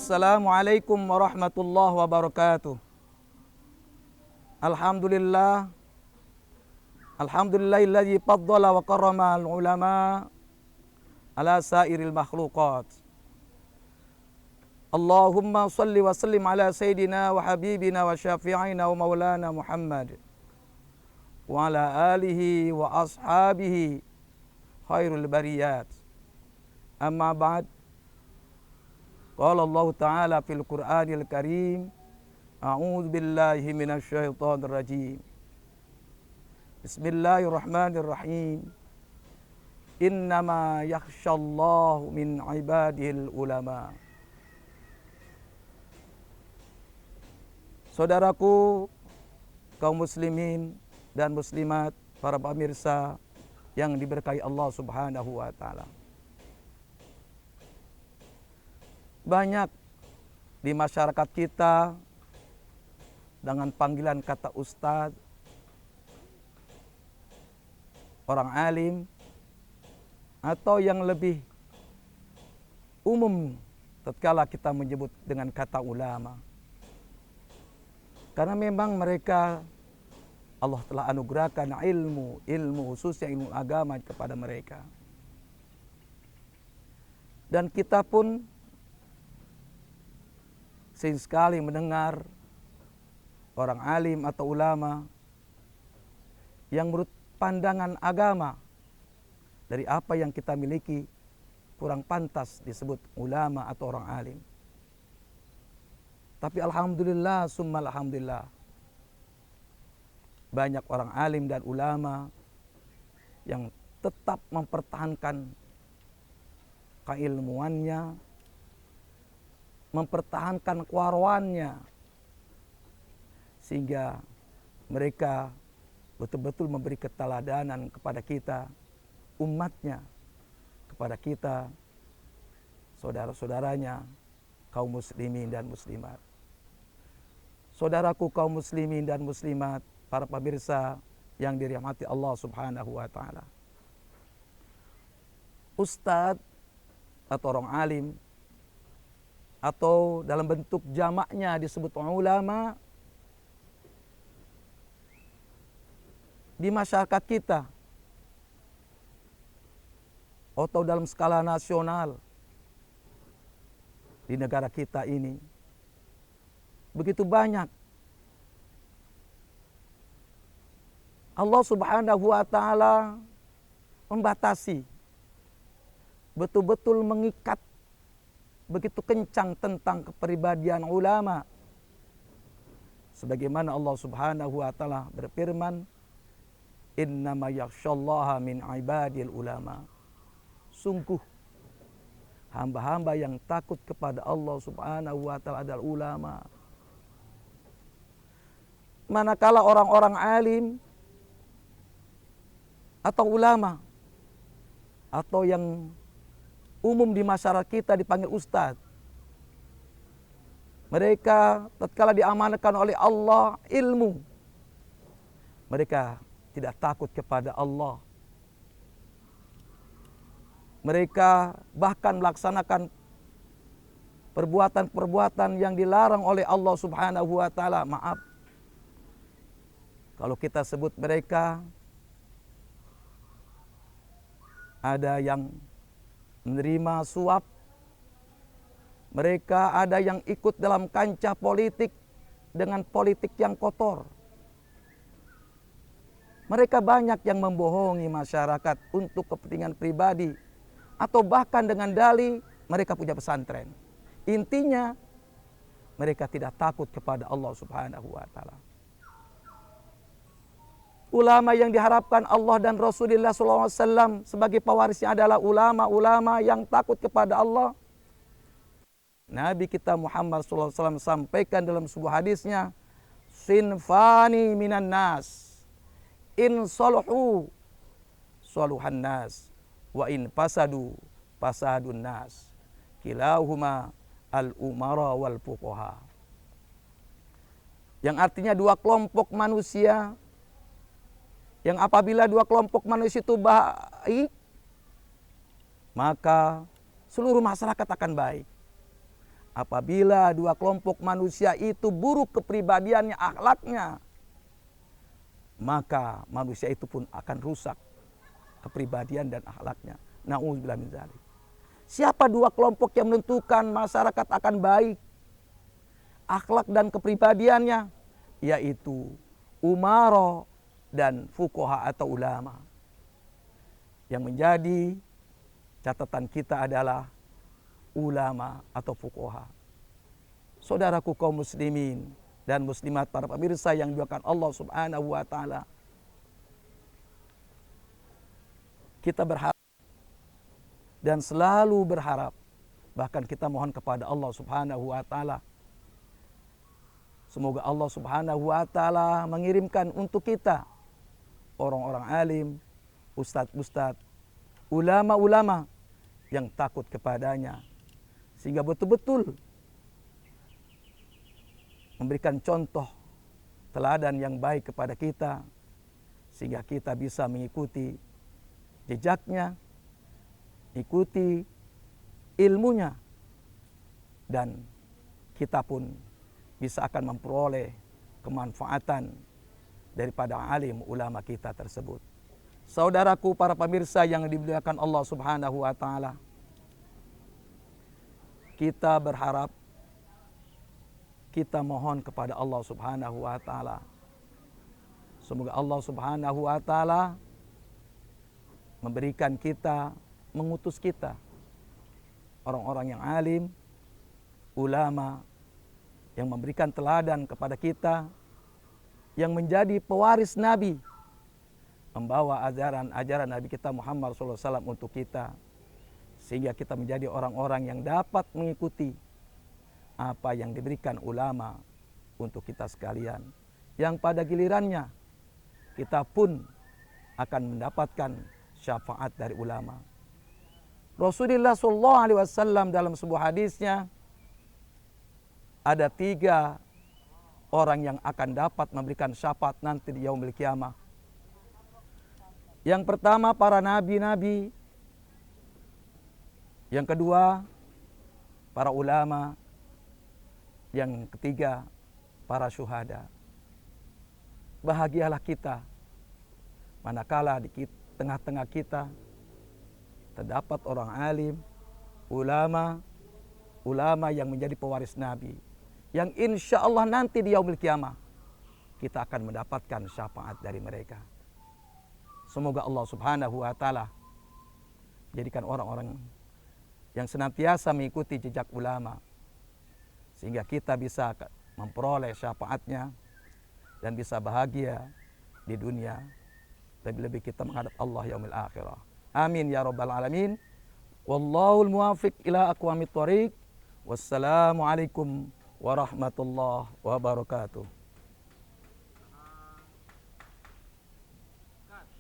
Assalamualaikum warahmatullahi wabarakatuh. Alhamdulillah. Alhamdulillahilladzi faddala wa karrama al-ulama ala sairil makhluqat. Allahumma salli wa sallim ala sayyidina wa habibina wa syafi'ina wa maulana Muhammad wa ala alihi wa ashabihi khairul bariyat. Amma ba'd. Qala Allah Ta'ala fil Qur'anil Karim, a'udzu billahi minasy syaithanir rajim. Bismillahirrahmanirrahim. Innama yakhshallahu min ibadil ulama. Saudaraku, kaum muslimin dan muslimat, para pemirsa yang diberkahi Allah Subhanahu wa taala. Banyak di masyarakat kita dengan panggilan kata ustaz, orang alim, atau yang lebih umum tatkala kita menyebut dengan kata ulama. Karena memang mereka Allah telah anugerahkan ilmu khususnya ilmu agama kepada mereka. Dan kita pun sering sekali mendengar orang alim atau ulama yang menurut pandangan agama dari apa yang kita miliki kurang pantas disebut ulama atau orang alim. Tapi alhamdulillah, summa alhamdulillah, banyak orang alim dan ulama yang tetap mempertahankan keilmuannya, mempertahankan kewarwannya, sehingga mereka betul-betul memberi keteladanan kepada kita, umatnya, kepada kita, saudara-saudaranya, kaum muslimin dan muslimat. Saudaraku kaum muslimin dan muslimat, para pemirsa yang dirahmati Allah Subhanahu wa taala. Ustadz atau orang alim atau dalam bentuk jamaknya disebut ulama di masyarakat kita atau dalam skala nasional di negara kita ini begitu banyak. Allah Subhanahu wa taala membatasi, betul-betul mengikat begitu kencang tentang kepribadian ulama. Sebagaimana Allah Subhanahu wa taala berfirman, innama yakhshallaha min ibadil ulama. Sungguh hamba-hamba yang takut kepada Allah Subhanahu wa taala adalah ulama. Manakala orang-orang alim atau ulama atau yang umum di masyarakat kita dipanggil ustadz, mereka tatkala diamanahkan oleh Allah ilmu, mereka tidak takut kepada Allah. Mereka bahkan melaksanakan perbuatan-perbuatan yang dilarang oleh Allah Subhanahu wa taala. Maaf, kalau kita sebut mereka, ada yang menerima suap, mereka ada yang ikut dalam kancah politik dengan politik yang kotor. Mereka banyak yang membohongi masyarakat untuk kepentingan pribadi atau bahkan dengan dalih mereka punya pesantren. Intinya mereka tidak takut kepada Allah Subhanahu wa taala. Ulama yang diharapkan Allah dan Rasulullah SAW sebagai pewarisnya adalah ulama-ulama yang takut kepada Allah. Nabi kita Muhammad SAW sampaikan dalam sebuah hadisnya, sinfani minan nas, in saluhu saluhan nas, wa in fasadu fasadun nas, kilahuma al-umara wal fuqaha. Yang artinya dua kelompok manusia, yang apabila dua kelompok manusia itu baik, maka seluruh masyarakat akan baik. Apabila dua kelompok manusia itu buruk kepribadiannya, akhlaknya, maka manusia itu pun akan rusak kepribadian dan akhlaknya. Na'udzubillah min dzalik. Siapa dua kelompok yang menentukan masyarakat akan baik akhlak dan kepribadiannya? Yaitu umara dan fuqaha atau ulama. Yang menjadi catatan kita adalah ulama atau fuqaha. Saudaraku kaum muslimin dan muslimat, para pemirsa yang dimuliakan Allah Subhanahu wa taala. Kita berharap dan selalu berharap, bahkan kita mohon kepada Allah Subhanahu wa taala, semoga Allah Subhanahu wa taala mengirimkan untuk kita orang-orang alim, ustadz-ustadz, ulama-ulama yang takut kepadanya, sehingga betul-betul memberikan contoh teladan yang baik kepada kita, sehingga kita bisa mengikuti jejaknya, ikuti ilmunya, dan kita pun bisa akan memperoleh kemanfaatan daripada alim ulama kita tersebut. Saudaraku para pemirsa yang dimuliakan Allah Subhanahu wa taala, kita berharap, kita mohon kepada Allah Subhanahu wa taala, semoga Allah Subhanahu wa taala memberikan kita, mengutus kita orang-orang yang alim, ulama, yang memberikan teladan kepada kita, yang menjadi pewaris Nabi, membawa ajaran Nabi kita Muhammad SAW untuk kita, sehingga kita menjadi orang-orang yang dapat mengikuti apa yang diberikan ulama untuk kita sekalian, yang pada gilirannya kita pun akan mendapatkan syafaat dari ulama. Rasulullah SAW dalam sebuah hadisnya, ada 3 orang yang akan dapat memberikan syafaat nanti di yaumil qiyamah. Yang pertama para nabi-nabi, yang kedua para ulama, yang ketiga para syuhada. Bahagialah kita manakala di tengah-tengah kita terdapat orang alim, ulama yang menjadi pewaris Nabi, yang insya Allah nanti di yaumil qiyamah kita akan mendapatkan syafaat dari mereka. Semoga Allah Subhanahu wa taala jadikan orang-orang yang senantiasa mengikuti jejak ulama, sehingga kita bisa memperoleh syafaatnya dan bisa bahagia di dunia, lebih-lebih kita menghadap Allah yaumil akhirah. Amin ya rabbal alamin. Wallahul muwafiq ila aqwamit thoriq. Wassalamualaikum warahmatullahi wabarakatuh.